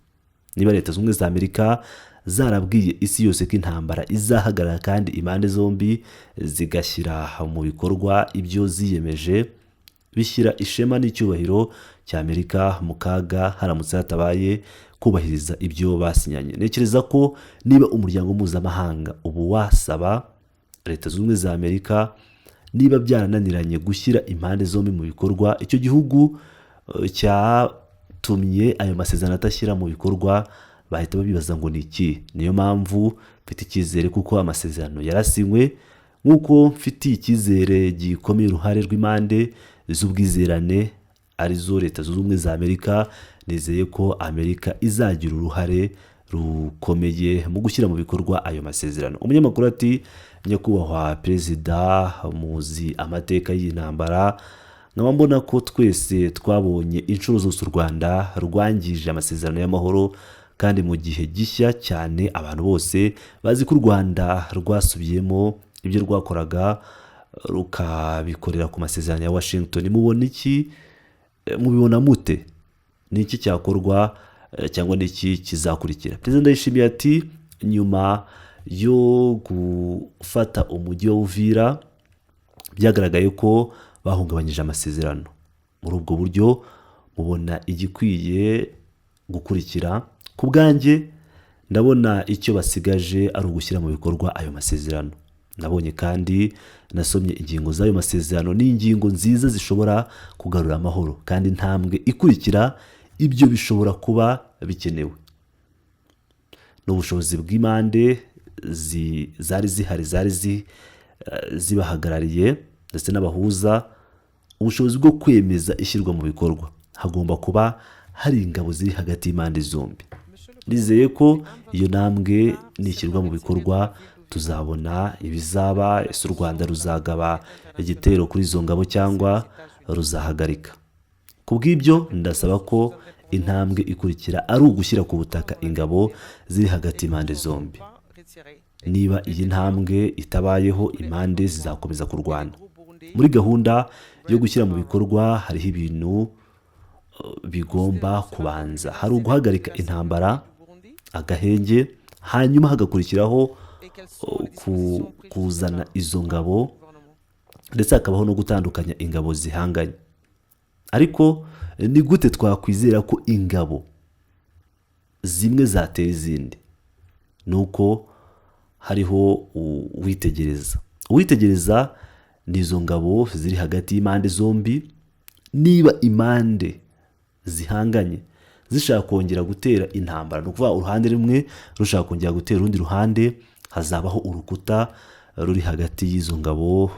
Niba Leta Zunze Ubumwe za Amerika zarabwiye isi yose ko intambara izahagarara kandi impande zombi zigashyira mu bikorwa ibyo ziyemeje, bishyira ishema n'icyubahiro cya Amerika mu kaga haramutse hatabaye kubahiriza ibyo basinyanye. Ntekereza ko niba umuryango mpuzamahanga ubu wasaba Leta Zunze Ubumwe za Amerika, niba byarananiranye gushyira impande zombi mu bikorwa, icyo gihugu cyatumye ayo masezerano atashyira mu bikorwa bahita babibaza ngo ni iki. Niyo mpamvu mfite icyizere, kuko amasezerano yarasinywe, nk'uko mfitiye icyizere gikomeye uruhare rw'impande z'ubwizerane arizo Leta Zunze Ubumwe za Amerika. Nizeye ko Amerika izagira uruhare rukomeye mu gushyira mu bikorwa ayo masezerano. Umunyamakuru ati: nyakubahwa perezida, muzi amateka y'intambara, nkaba mbona ko twese twabonye inshuro zose u Rwanda rwangije amasezerano y'amahoro, kandi mu gihe gishya cyane abantu bose bazi ko u Rwanda rwasubiyemo ibyo rwakoraga rukabikorera ku masezerano ya Washington. Mubona iki? Mubibona mute? Ni iki cyakorwa cyangwa ni iki kizakurikira? Perezida Ndayishimiye ati: nyuma yo gufata umujyi wa Uvira byagaragaye ko bahungabanyije amasezerano. Muri ubwo buryo mubona igikwiye gukurikira? Ku bwanjye ndabona icyo basigaje ari ugushyira mu bikorwa ayo masezerano. Nabonye kandi nasomye ingingo z'ayo masezerano, ni ingingo nziza zishobora kugarura amahoro, kandi intambwe ikurikira ibyo bishobora kuba bikenewe. N'ubushobozi bw'impande zari zihari, zari zibahagarariye ndetse n'abahuza, ubushobozi bwo kwemeza ishyirwa mu bikorwa. Hagomba kuba hari ingabo ziri hagati y'impande zombi. Nizeye ko iyo ntambwe nishyirwa mu bikorwa tuzabona ibizaba. Ese u Rwanda ruzagaba igitero kuri izo ngabo cyangwa ruzahagarika? Ku bw'ibyo ndasaba ko intambwe ikurikira ari ugushyira ku butaka ingabo ziri hagati y'impande zombi. Niba iyi ntambwe itabayeho, impande zizakomeza kurwana. Muri gahunda yo gushyira mu bikorwa hariho ibintu bigomba kubanza. Hari uguhagarika intambara, agahenge, hanyuma hagakurikiraho kuzana izo ngabo, ndetse hakabaho no gutandukanya ingabo zihanganye. Ariko ni gute twakwizera ko ingabo zimwe zatera izindi? Nuko hariho uwitegereza n'izo ngabo ziri hagati y'impande zombi. Niba impande zihanganye zishaka kongera gutera intambara, ni ukuvuga uruhande rumwe rushaka kongera gutera urundi ruhande, hazabaho urukuta ruri hagati y'izo ngabo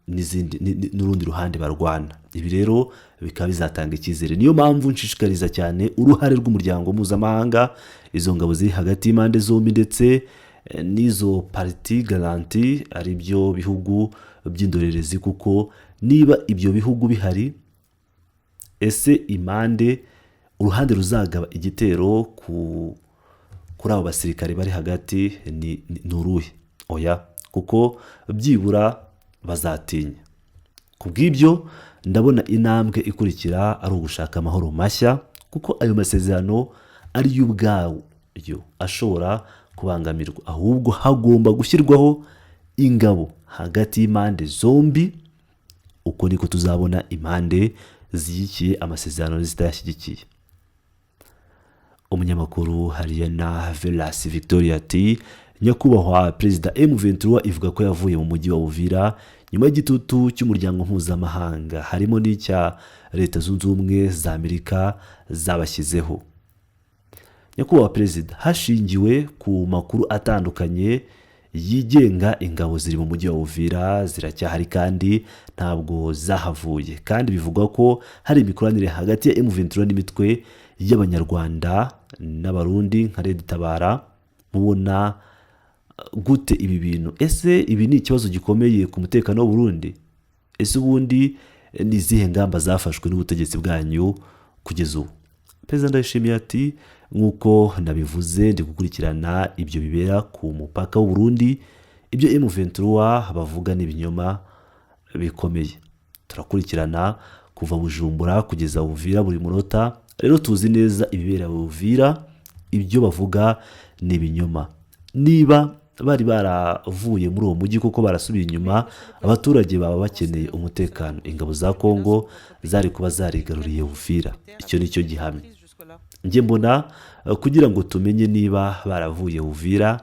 n'urundi ruhande barwana. Ibi rero bikaba bizatanga icyizere. Niyo mpamvu nshishikariza cyane uruhare rw'umuryango mpuzamahanga, izo ngabo ziri hagati y'impande zombi ndetse n'izo parti garanti, ari byo bihugu by'indorerezi, kuko niba ibyo bihugu bihari, ese impande uruhande ruzagaba igitero kuri abo basirikare bari hagati ni uruhe? Oya, kuko byibura bazatinya. Ku bw'ibyo ndabona intambwe ikurikira ari ugushaka amahoro mashya, kuko ayo masezerano ari yo ubwayo ashobora kubangamirwa. Ahubwo hagomba gushyirwaho ingabo hagati y'impande zombi. Uko niko tuzabona impande zishyigikiye amasezerano zitayashyigikiye. Umunyamakuru Hariana Velas Victoria ati: nyakubahwa perezida, M23 ivuga ko yavuye mu mujyi wa Uvira nyuma y'igitutu cy'umuryango mpuzamahanga, harimo n'icya Leta Zunze Ubumwe za Amerika zabashyizeho. nyakubahwa perezida, hashingiwe ku makuru atandukanye yigenga, ingabo ziri mu mujyi wa Uvira ziracyahari kandi ntabwo zahavuye, kandi bivugwa ko hari imikoranire hagati ya M23 n'imitwe y'abanyarwanda n'abarundi nka Red Tabara. Mubona gute ibi bintu? Ese ibi ni ikibazo gikomeye ku mutekano w'u Burundi? Ese ubundi ni izihe ngamba zafashwe n'ubutegetsi bwanyu kugeza ubu? Perezida Ndayishimiye ati nk'uko nabivuze ndi gukurikirana ibyo bibera ku mupaka w'u Burundi, ibyo M23 bavuga n'ibinyoma bikomeye. Turakurikirana kuva Bujumbura kugeza Uvira buri munota, rero tuzi neza ibibera Uvira, ibyo bavuga n'ibinyoma. Niba bari baravuye muri uwo mujyi kuko barasubiye inyuma, abaturage baba bakeneye umutekano, ingabo za Kongo zari kuba zarigaruriye Uvira. Icyo nicyo gihamya. Njye mbona kugira ngo tumenye niba baravuye Uvira,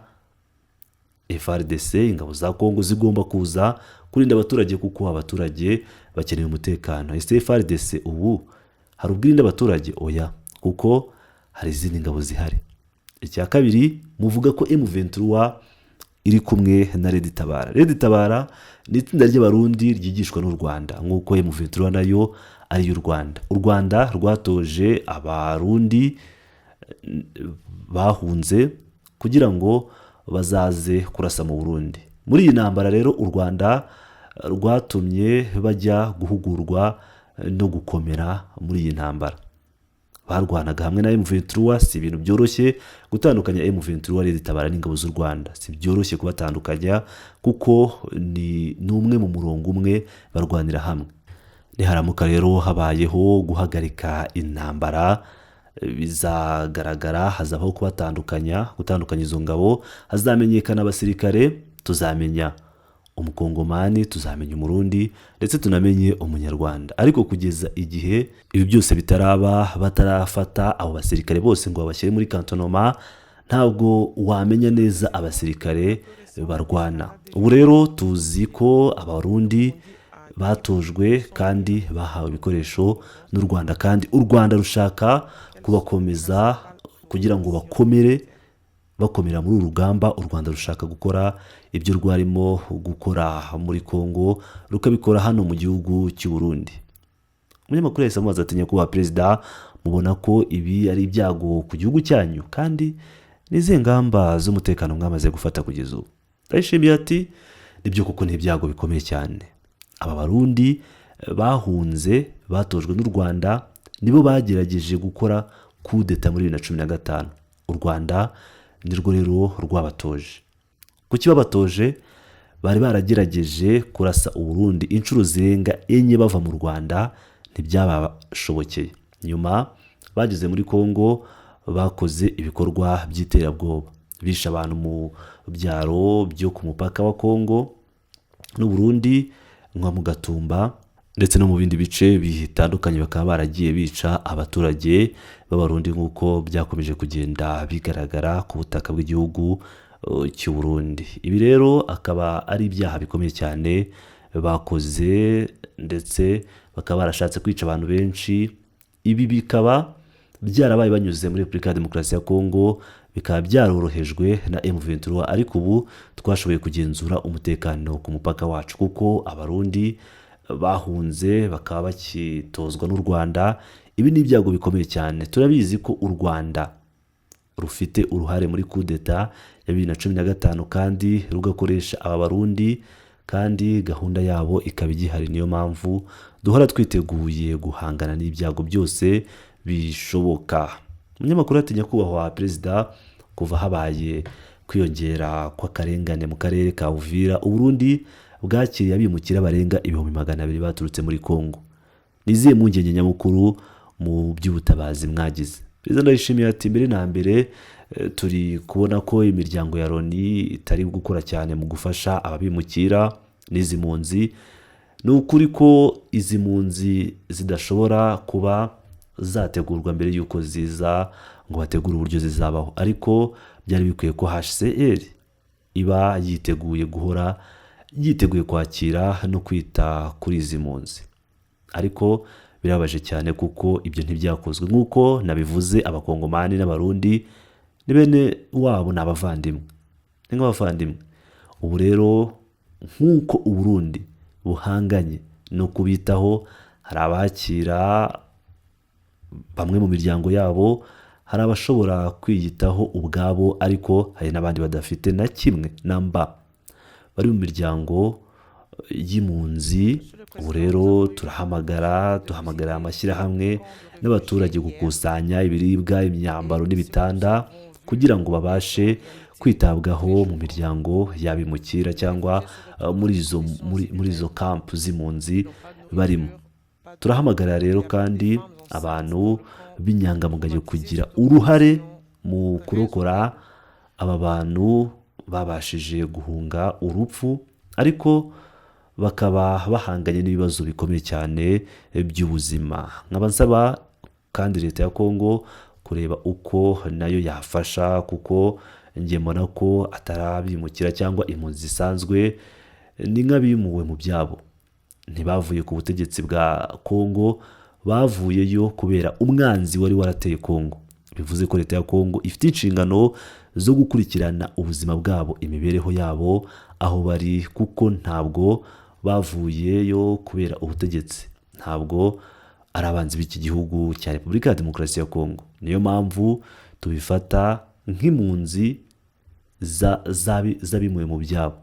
FARDC ingabo za Kongo zigomba kuza kurinda abaturage kuko abaturage bakeneye umutekano. Ese FARDC ubu hari ubwirinda abaturage? Oya, kuko hari izindi ngabo zihari. Icya kabiri, muvuga ko M23 iri kumwe na Red Tabara. Red Tabara ni itsinda ry'abarundi ryigishwa n'u Rwanda, nk'uko M23 nayo ari y'u Rwanda. U Rwanda rwatoje abarundi bahunze kugira ngo bazaze kurasa mu Burundi. Muri iyi ntambara rero u Rwanda rwatumye bajya guhugurwa no gukomera muri iyi ntambara. Barwanaga hamwe na M23, si ibintu byoroshye gutandukanya M23 Red Tabara n'ingabo z'u Rwanda. Si byoroshye kubatandukanya kuko ni umwe mu murongo umwe, barwanira hamwe. Niharamuka rero habayeho guhagarika intambara, bizagaragara, hazabaho gutandukanya izo ngabo, hazamenyekana abasirikare, tuzamenya umukongomani, tuzamenya umurundi, ndetse tunamenye umunyarwanda. Ariko kugeza igihe ibi byose bitaraba, batarafata abo basirikare bose ngo babashyire muri kantonoma, ntabwo wamenya neza abasirikare barwana. Ubu rero tuzi ko abarundi batojwe kandi bahawe ibikoresho n'u Rwanda, kandi u Rwanda rushaka kubakomeza kugira ngo bakomera muri uru rugamba. U Rwanda rushaka gukora ibyo rwarimo gukora muri Kongo, rukabikora hano mu gihugu cy'u Burundi. Umunyamakuru yahise amubaza ati nyakubahwa perezida, mubona ko ibi ari ibyago ku gihugu cyanyu, kandi n'izihe ngamba z'umutekano mwamaze gufata kugeza ubu? Ndayishimiye ati nibyo kuko ni ibyago bikomeye cyane. Aba barundi bahunze batojwe n'u Rwanda nibo bagerageje gukora kudeta muri 2015. U Rwanda nirwo rero rwabatoje. Kuki babatoje? Bari baragerageje kurasa u Burundi inshuro zirenga 4 bava mu Rwanda, ntibyabashobokeye. Nyuma bageze muri Kongo, bakoze ibikorwa by'iterabwoba, bisha abantu mu byaro byo ku mupaka wa Kongo n'u Burundi, nka mu Gatumba ndetse no mu bindi bice bitandukanye. Bakaba baragiye bica abaturage b'abarundi nk'uko byakomeje kugenda bigaragara ku butaka bw'igihugu cy'u Burundi. Ibi rero akaba ari ibyaha bikomeye cyane bakoze, ndetse bakaba barashatse kwica abantu benshi. Ibi bikaba byarabaye banyuze muri Repubulika ya Demokarasi ya Kongo, bikaba byarorohejwe na M23. Ariko ubu twashoboye kugenzura umutekano ku mupaka wacu, kuko abarundi bahunze bakaba bakitozwa n'u Rwanda. Ibi ni ibyago bikomeye cyane. Turabizi ko u Rwanda rufite uruhare muri kudeta ya 2015 kandi rugakoresha aba barundi, kandi gahunda yabo ikaba igihari. Niyo mpamvu duhora twiteguye guhangana n'ibyago byose bishoboka. Umunyamakuru ati nyakubahwa perezida, kuva habaye kwiyongera kw'akarengane mu karere ka Uvira, u Burundi bwakiriye abimukira barenga 200,000 baturutse muri Kongo. Nizihe mpungenge nyamukuru mu by'ubutabazi mwagize? Perezida Ndayishimiye ati mbere na mbere turi kubona ko imiryango ya Loni itari gukora cyane mu gufasha ababimukira n'izi mpunzi. Ni ukuri ko izi mpunzi zidashobora kuba zategurwa mbere y'uko ziza ngo bategure uburyo zizabaho, ariko byari bikwiye ko HCR iba yiteguye kwakira no kwita kuri izi mpunzi. Ariko birabaje cyane kuko ibyo ntibyakozwe nk'uko nabivuze. Abakongomani n'abarundi ni bene wabo, ni abavandimwe, ni nk'abavandimwe. Ubu rero nk'uko Uburundi buhanganye no kubitaho, hari abakira bamwe mu miryango yabo, hari abashobora kwiyitaho ubwabo, ariko hari n'abandi badafite na kimwe namba, bari mu miryango y'impunzi. Ubu rero duhamagara amashyirahamwe n'abaturage gukusanya ibiribwa, imyambaro n'ibitanda kugira ngo babashe kwitabwaho mu miryango y'abimukira cyangwa muri izo kampu z'impunzi barimo. Turahamagarira rero kandi abantu b'inyangamugayo kugira uruhare mu kurokora aba bantu babashije guhunga urupfu, ariko bakaba bahanganye n'ibibazo bikomeye cyane by'ubuzima. Nkaba nsaba kandi leta ya Kongo kureba uko nayo yafasha, kuko njye mbona ko atarabimukira cyangwa impunzi zisanzwe, ni nk'abimuwe mu byabo. Ntibavuye ku butegetsi bwa Kongo, bavuyeyo kubera umwanzi wari warateye Kongo. Bivuze ko leta ya Kongo ifite inshingano zo gukurikirana ubuzima bwabo, imibereho yabo aho bari, kuko ntabwo bavuyeyo kubera ubutegetsi, ntabwo ari abanzi b'iki gihugu cya Repubulika ya Demokarasi ya Kongo. Niyo mpamvu tubifata nk'impunzi z'abimuwe mu byabo.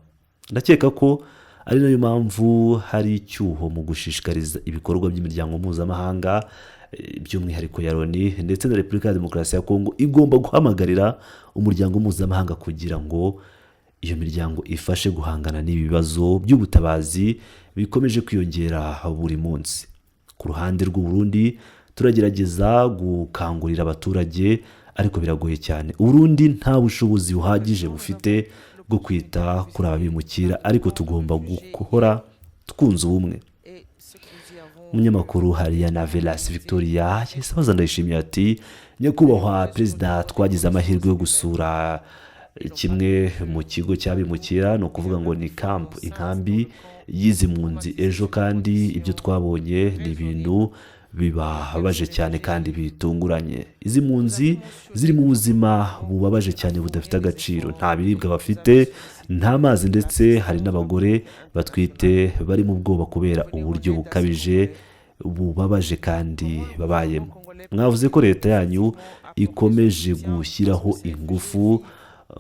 Ndakeka ko ari nayo mpamvu hari icyuho mu gushishikariza ibikorwa by'imiryango mpuzamahanga, by'umwihariko ya Loni ndetse na Repubulika ya Demokarasi ya Kongo igomba guhamagarira umuryango mpuzamahanga kugira ngo iyo miryango ifashe guhangana n'ibibazo by'ubutabazi bikomeje kwiyongera buri munsi. Ku ruhande rw'u Burundi turagerageza gukangurira abaturage, ariko biragoye cyane. Uburundi nta bushobozi buhagije bufite bwo kwita kuri ababimukira, ariko tugomba gukora twunze ubumwe. Umunyamakuru Hariyana Velas Victoria yahise abaza Ndayishimiye ati, nyakubahwa perezida, twagize amahirwe yo gusura kimwe mu kigo cy'abimukira, ni ukuvuga ngo ni inkambi y'izi mpunzi ejo, kandi ibyo twabonye ni ibintu bibabaje cyane kandi bitunguranye. Izi mpunzi ziri mu buzima bubabaje cyane budafite agaciro, nta biribwa bafite, nta mazi, ndetse hari n'abagore batwite bari mu bwoba kubera uburyo bukabije bubabaje kandi babayemo. Mwavuze ko leta yanyu ikomeje gushyiraho ingufu,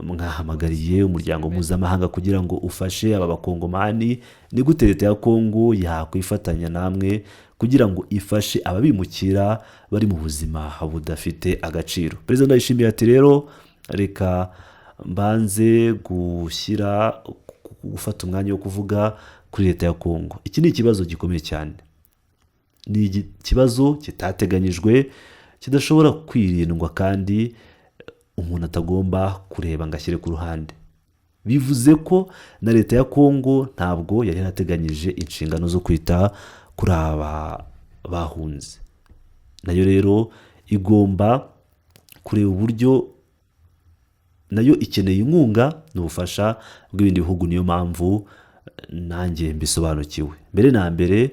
mwahamagariye umuryango mpuzamahanga kugira ngo ufashe aba bakongomani. Ni gute leta ya Kongo yakwifatanya namwe kugira ngo ifashe ababimukira bari mu buzima budafite agaciro? Perezida Ndayishimiye ati, rero reka mbanze gufata umwanya wo kuvuga kuri leta ya Kongo. Iki ni ikibazo gikomeye cyane, ni ikibazo kitateganyijwe, kidashobora kwirindwa, kandi umuntu atagomba kureba ngo ashyire ku ruhande. Bivuze ko na leta ya Kongo ntabwo yari yarateganyije inshingano zo kwita kuri aba bahunze. Nayo rero igomba kureba uburyo nayo ikeneye inkunga n'ubufasha bw'ibindi bihugu. Niyo mpamvu nanjye mbisobanukiwe. Mbere na mbere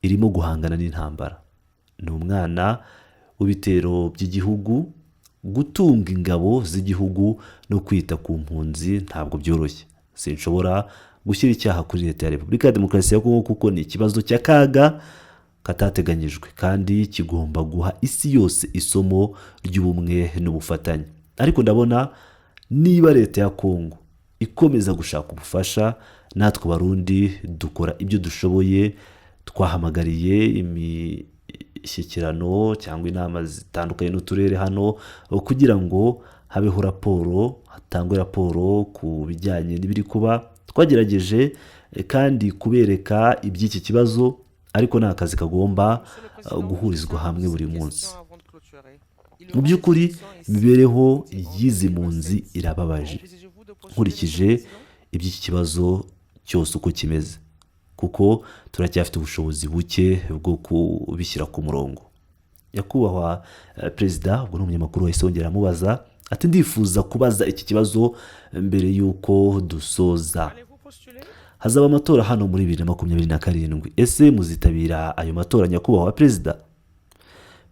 irimo guhangana n'intambara. Ni umwana w'ibitero by'igihugu. Gutunga ingabo z'igihugu no kwita ku mpunzi ntabwo byoroshye. Sinshobora gushyira icyaha kuri leta ya Repubulika ya Demokarasi ya Kongo, kuko ni ikibazo cy'akaga katateganyijwe, kandi kigomba guha isi yose isomo ry'ubumwe n'ubufatanye. Ariko ndabona niba leta ya Kongo ikomeza gushaka ubufasha, natwe Abarundi dukora ibyo dushoboye. Twahamagariye imishyikirano cyangwa inama zitandukanye n'uturere hano kugira ngo habeho raporo, hatangwe raporo ku bijyanye n'ibiri kuba. Twagerageje kandi kubereka iby'iki kibazo, ariko ni akazi kagomba guhurizwa hamwe buri munsi. Mu by'ukuri imibereho y'izi mpunzi irababaje nkurikije iby'iki kibazo cyose uko kimeze, kuko turacyafite ubushobozi buke bwo kubishyira ku murongo. Nyakubahwa perezida, ubwo n'umunyamakuru wahise wongera amubaza ati, ndifuza kubaza iki kibazo mbere y'uko dusoza. Hazaba amatora hano muri 2027. Ese muzitabira ayo matora nyakubahwa perezida?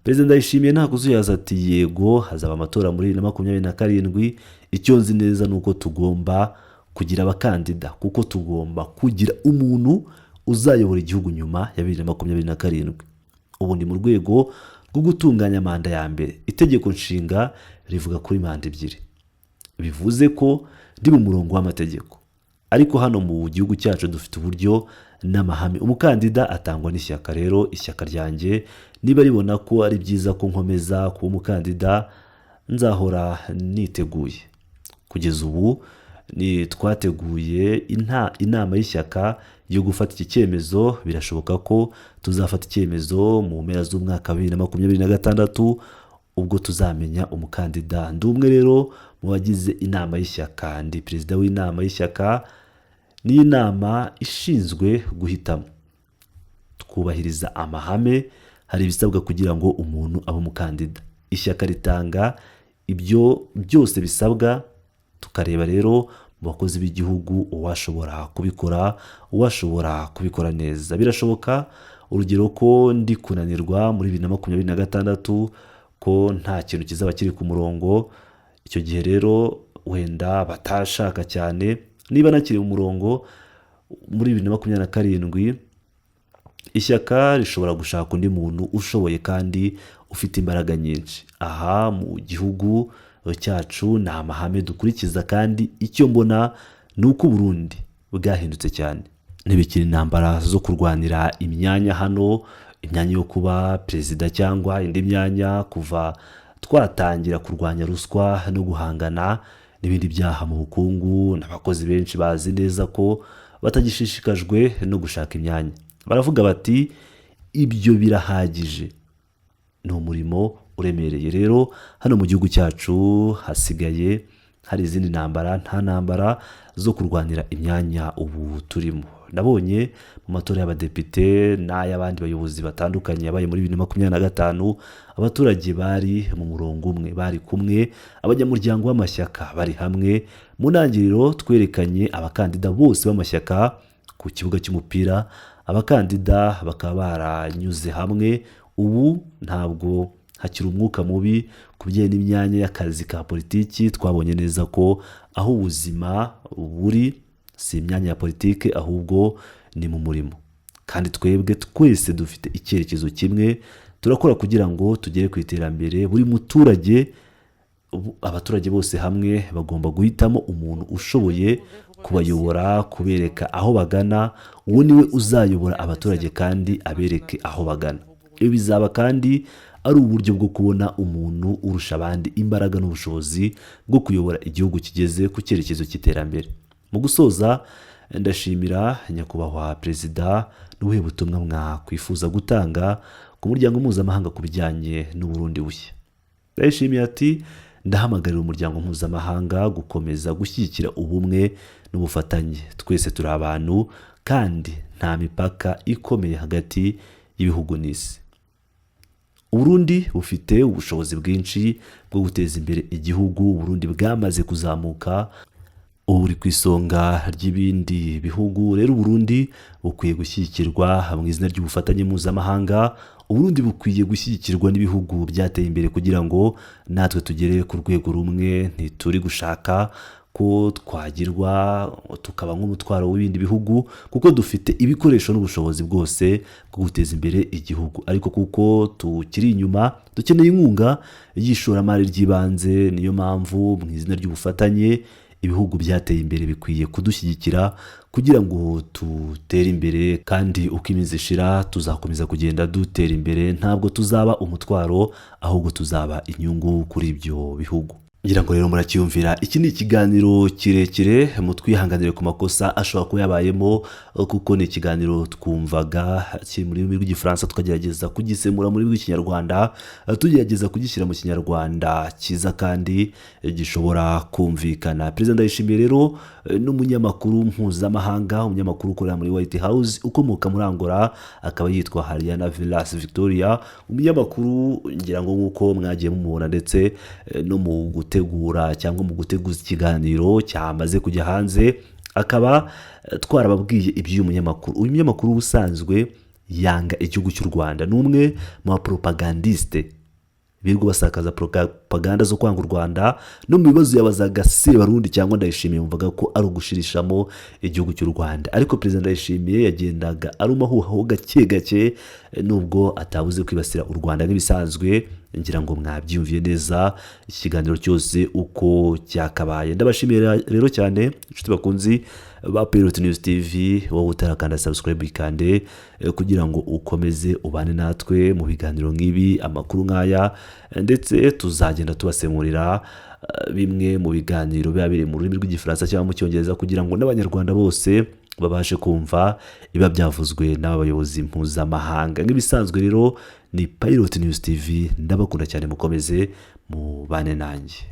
Perezida Ndayishimiye nta kuzuyaza ati yego hazaba amatora muri 2027. Icyo nzi neza nuko tugomba kugira abakandida, kuko tugomba kugira umuntu uzayobora igihugu nyuma ya 2027. Ubu ndi mu rwego rwo gutunganya manda ya mbere. Itegeko nshinga rivuga kuri manda ebyiri, bivuze ko ndi mu murongo w'amategeko. Ariko hano mu gihugu cyacu dufite uburyo n'amahame. Umukandida atangwa n'ishyaka. Rero ishyaka ryanjye niba ribona ko ari byiza ko nkomeza kuba umukandida, nzahora niteguye. Kugeza ubu ni twateguye inama y'ishyaka yo gufata iki cyemezo. Birashoboka ko tuzafata icyemezo mu mpera z'umwaka wa 2026 ubwo tuzamenya umukandida. Ndi umwe rero mu bagize inama y'ishyaka, ndi perezida w'inama y'ishyaka. Ni inama ishinzwe guhitamo. Twubahiriza amahame, hari ibisabwa kugira ngo umuntu abe umukandida. Ishyaka ritanga ibyo byose bisabwa, tukareba rero mu bakozi b'igihugu uwashobora kubikora, uwashobora kubikora neza. Birashoboka urugero ko ndi kunanirwa muri 2026, ko nta kintu kizaba kiri ku murongo. Icyo gihe rero wenda batashaka cyane, niba nakiri mu murongo muri 2027, ishyaka rishobora gushaka undi muntu ushoboye kandi ufite imbaraga nyinshi. Aha mu gihugu cyacu ni amahame dukurikiza, kandi icyo mbona ni uko Burundi bwahindutse cyane. Ntibikiri intambara zo kurwanira imyanya hano, imyanya yo kuba perezida cyangwa indi myanya. Kuva twatangira kurwanya ruswa no guhangana n'ibindi byaha mu bukungu, n'abakozi benshi bazi neza ko batagishishikajwe no gushaka imyanya. Baravuga bati ibyo birahagije. Ni umurimo uremereye. Rero hano mu gihugu cyacu hasigaye hari izindi ntambara, nta ntambara zo kurwanira imyanya ubu turimo. Nabonye mu matora y'abadepite n'ay'abandi bayobozi batandukanye yabaye muri 2025, abaturage bari mu murongo umwe, bari kumwe. Abanyamuryango w'amashyaka bari hamwe. Mu ntangiriro twerekanye abakandida bose b'amashyaka ku kibuga cy'umupira. Abakandida bakaba baranyuze hamwe. Ubu ntabwo hakiri umwuka mubi ku bijyanye n'imyanya y'akazi ka politiki. Twabonye neza ko aho ubuzima buri si imyanya ya politiki, ahubwo ni mu murimo. Kandi twebwe twese dufite icyerekezo kimwe. Turakora kugira ngo tugere ku iterambere. Buri muturage, abaturage bose hamwe bagomba guhitamo umuntu ushoboye kubayobora, kubereka aho bagana. Uwo niwe uzayobora abaturage kandi abereke aho bagana. Ibi bizaba kandi ari uburyo bwo kubona umuntu urusha abandi imbaraga n'ubushobozi bwo kuyobora igihugu kigeze ku cyerekezo cy'iterambere. Mu gusoza, ndashimira nyakubahwa perezida. N'ubuhe butumwa mwakwifuza gutanga ku muryango mpuzamahanga ku bijyanye n'Uburundi bushya? Ndayishimiye ati ndahamagarira umuryango mpuzamahanga gukomeza gushyigikira ubumwe n'ubufatanye. Twese turi abantu kandi nta mipaka ikomeye hagati y'ibihugu n'isi. Uburundi bufite ubushobozi bwinshi bwo guteza imbere igihugu. Uburundi bwamaze kuzamuka, ubu buri ku isonga ry'ibindi bihugu. Rero Uburundi bukwiye gushyigikirwa mu izina ry'ubufatanye mpuzamahanga. Uburundi bukwiye gushyigikirwa n'ibihugu byateye imbere kugira ngo natwe tugere ku rwego rumwe. Ntituri gushaka ko twagirwa tukaba nk'umutwaro w'ibindi bihugu, kuko dufite ibikoresho n'ubushobozi bwose bwo guteza imbere igihugu. Ariko kuko tukiri inyuma, dukeneye inkunga y'ishoramari ry'ibanze. Niyo mpamvu mu izina ry'ubufatanye ibihugu byateye imbere bikwiye kudushyigikira kugira ngo dutere imbere. Kandi uko iminsi ishira tuzakomeza kugenda dutera imbere. Ntabwo tuzaba umutwaro, ahubwo tuzaba inyungu kuri ibyo bihugu. Ngira ngo rero muracyumvira, iki ni ikiganiro kirekire, mutwihanganire ku makosa ashobora kuba yabayemo, kuko ni ikiganiro twumvaga kiri mu rurimi rw'igifaransa tukagerageza kugisemura muri rw'ikinyarwanda, tugerageza kugishyira mu kinyarwanda cyiza kandi gishobora kumvikana. Perezida Ndayishimiye rero n'umunyamakuru mpuzamahanga, umunyamakuru ukorera muri White House ukomoka muri Angola, akaba yitwa Hariana Villas Victoria. Umunyamakuru ngira ngo nk'uko mwagiye mumubona ndetse no mu gutegura cyangwa mu guteguza ikiganiro cyamaze kujya hanze, akaba twarababwiye iby'uyu munyamakuru. Uyu munyamakuru ubusanzwe yanga igihugu cy'u Rwanda. Ni umwe mu bapropagandiste birirwa basakaza propaganda zo kwanga u Rwanda, no mu bibazo yabazaga Sebarundi cyangwa Ndayishimiye yumvaga ko ari ugushirishamo igihugu cy'u Rwanda. Ariko Perezida Ndayishimiye yagendaga arumahuhaho gake gake, nubwo atabuze kwibasira u Rwanda nk'ibisanzwe. Ngira ngo mwabyumviye neza iki kiganiro cyose uko cyakabaye. Ndabashimira rero cyane inshuti bakunzi ba Pilot News TV, wowe utarakanda subscribe ikande kugira ngo ukomeze ubane natwe mu biganiro nk'ibi, amakuru nk'aya, ndetse tuzagenda tubasemurira bimwe mu biganiro biba biri mu rurimi rw'igifaransa cyangwa mu cyongereza, kugira ngo n'abanyarwanda bose babashe kumva iba byavuzwe n'abayobozi mpuzamahanga. Nk'ibisanzwe rero ni Pilot News TV, ndabakunda cyane, mukomeze mubane nanjye.